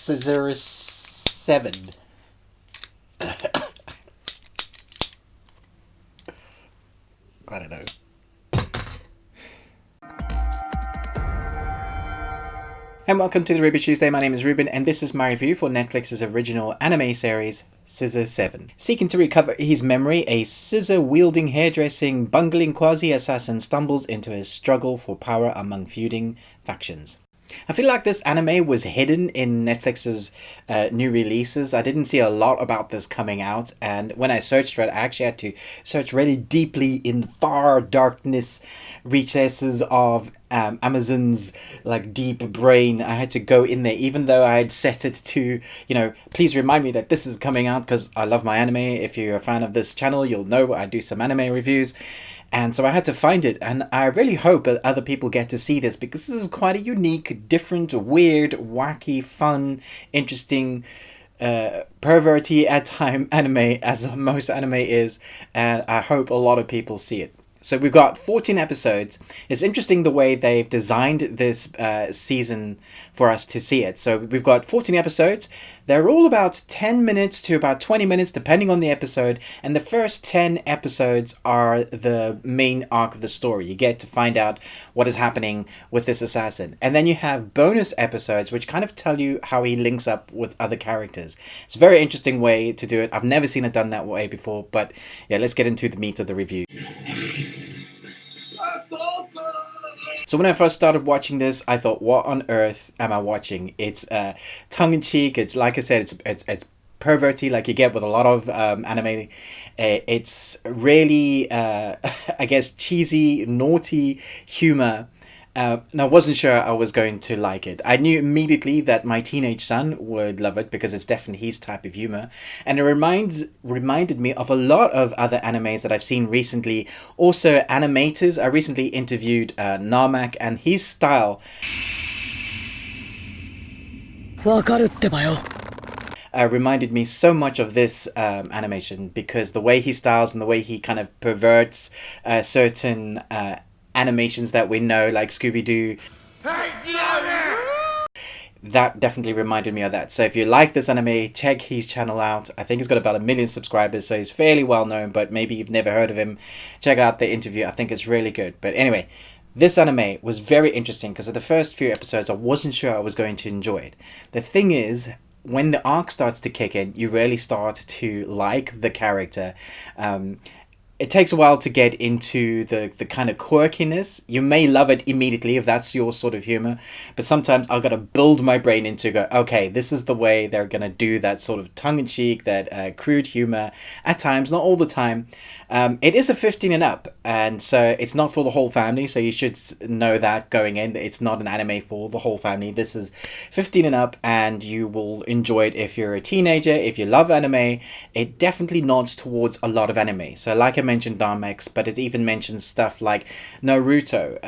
scissor-7. I don't know. And welcome to the Ruby Tuesday. My name is Ruben, and this is my review for Netflix's original anime series, Scissor-7. Seeking to recover his memory, a scissor-wielding, hairdressing, bungling quasi-assassin stumbles into a struggle for power among feuding factions. I feel like this anime was hidden in Netflix's new releases. I didn't see a lot about this coming out, and when I searched for it, I actually had to search really deeply in far darkness recesses of Amazon's like deep brain. I had to go in there, even though I had set it to, please remind me that this is coming out, because I love my anime. If you're a fan of this channel, you'll know I do some anime reviews. And so I had to find it, and I really hope that other people get to see this, because this is quite a unique, different, weird, wacky, fun, interesting, perverty at time anime, as most anime is, and I hope a lot of people see it. So we've got 14 episodes. It's interesting the way they've designed this season for us to see it. So we've got 14 episodes. They're all about 10 minutes to about 20 minutes, depending on the episode. And the first 10 episodes are the main arc of the story. You get to find out what is happening with this assassin. And then you have bonus episodes, which kind of tell you how he links up with other characters. It's a very interesting way to do it. I've never seen it done that way before. But yeah, let's get into the meat of the review. That's awesome! So when I first started watching this, I thought, what on earth am I watching? It's tongue-in-cheek. It's, like I said, it's perverty like you get with a lot of anime. It's really, I guess, cheesy, naughty humor. And I wasn't sure I was going to like it. I knew immediately that my teenage son would love it, because it's definitely his type of humor. And it reminded me of a lot of other animes that I've seen recently. Also animators. I recently interviewed Narmak, and his style reminded me so much of this animation, because the way he styles and the way he kind of perverts certain animations that we know, like Scooby-Doo. That definitely reminded me of that. So if you like this anime, check his channel out. I think he's got about 1 million subscribers, so he's fairly well known, but maybe you've never heard of him. Check out the interview. I think it's really good. But anyway, this anime was very interesting, because of the first few episodes I wasn't sure I was going to enjoy it. The thing is, when the arc starts to kick in, you really start to like the character. It takes a while to get into the kind of quirkiness. You may love it immediately if that's your sort of humor, but sometimes I've got to build my brain into go, okay, this is the way they're going to do that sort of tongue-in-cheek, that crude humor at times, not all the time. It is a 15 and up, and so it's not for the whole family, so you should know that going in. It's not an anime for the whole family. This is 15 and up, and you will enjoy it if you're a teenager. If you love anime, it definitely nods towards a lot of anime. So like I mentioned Darmex, but it even mentions stuff like Naruto,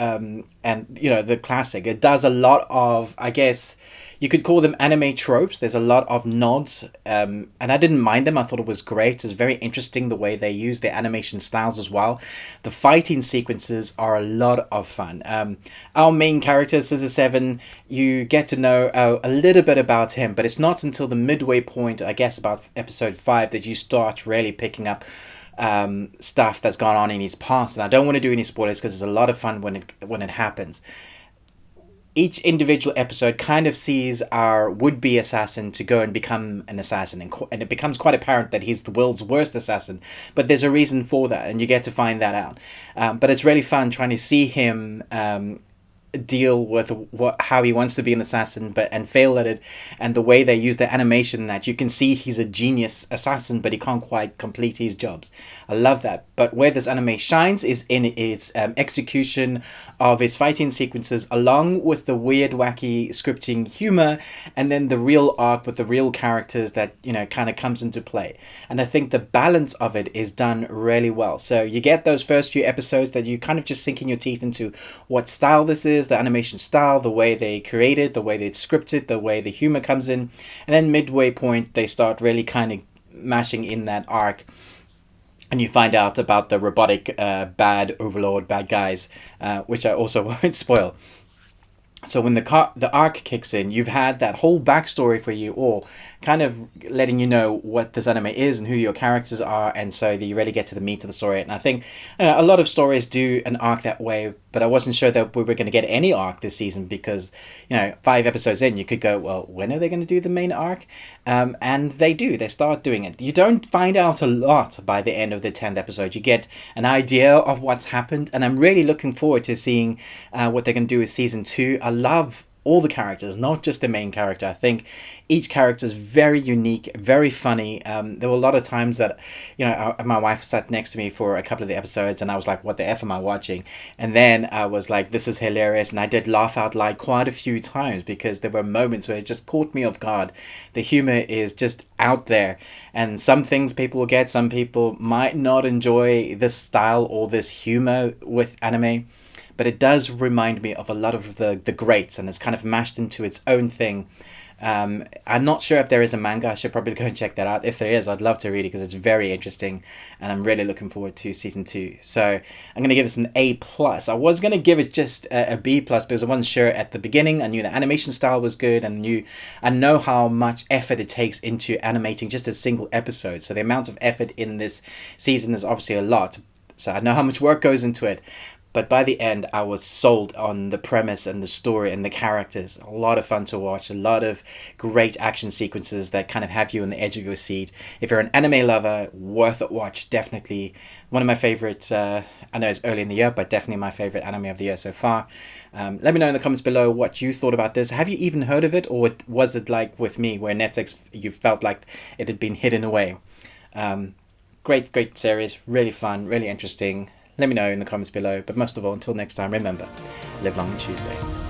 and the classic. It does a lot of, I guess you could call them anime tropes. There's a lot of nods, and I didn't mind them. I thought it was great. It's very interesting the way they use their animation styles as well. The fighting sequences are a lot of fun. Our main character, Scissor-7, you get to know a little bit about him, but it's not until the midway point, I guess about episode 5, that you start really picking up stuff that's gone on in his past. And I don't want to do any spoilers, because it's a lot of fun when it happens. Each individual episode kind of sees our would-be assassin to go and become an assassin, and it becomes quite apparent that he's the world's worst assassin, but there's a reason for that, and you get to find that out. But it's really fun trying to see him deal with how he wants to be an assassin and fail at it, and the way they use the animation, that you can see he's a genius assassin but he can't quite complete his jobs. I love that. But where this anime shines is in its execution of its fighting sequences, along with the weird wacky scripting humor, and then the real arc with the real characters that kind of comes into play. And I think the balance of it is done really well. So you get those first few episodes that you kind of just sinking your teeth into what style this is, the animation style, the way they create it, the way they script it, the way the humor comes in, and then midway point they start really kind of mashing in that arc, and you find out about the robotic bad overlord, bad guys, which I also won't spoil. So when the arc kicks in, you've had that whole backstory for you all, kind of letting you know what this anime is and who your characters are, and so that you really get to the meat of the story. And I think a lot of stories do an arc that way, but I wasn't sure that we were going to get any arc this season because 5 episodes in, you could go, well, when are they going to do the main arc? And they do. They start doing it. You don't find out a lot by the end of the 10th episode. You get an idea of what's happened, and I'm really looking forward to seeing what they're going to do with season 2. I love all the characters, not just the main character. I think each character is very unique, very funny. There were a lot of times that, my wife sat next to me for a couple of the episodes, and I was like, what the F am I watching? And then I was like, this is hilarious. And I did laugh out loud quite a few times because there were moments where it just caught me off guard. The humor is just out there. And some things people will get, some people might not enjoy this style or this humor with anime. But it does remind me of a lot of the greats, and it's kind of mashed into its own thing. I'm not sure if there is a manga. I should probably go and check that out. If there is, I'd love to read it because it's very interesting, and I'm really looking forward to season 2. So I'm going to give this an A+. I was going to give it just a B+ because I wasn't sure at the beginning. I knew the animation style was good, and I know how much effort it takes into animating just a single episode. So the amount of effort in this season is obviously a lot. So I know how much work goes into it. But by the end, I was sold on the premise and the story and the characters. A lot of fun to watch. A lot of great action sequences that kind of have you on the edge of your seat. If you're an anime lover, worth a watch. Definitely one of my favorites. I know it's early in the year, but definitely my favorite anime of the year so far. Let me know in the comments below what you thought about this. Have you even heard of it? Or was it like with me, where Netflix, you felt like it had been hidden away? Great series. Really fun. Really interesting. Let me know in the comments below. But most of all, until next time, remember, live long and Tuesday.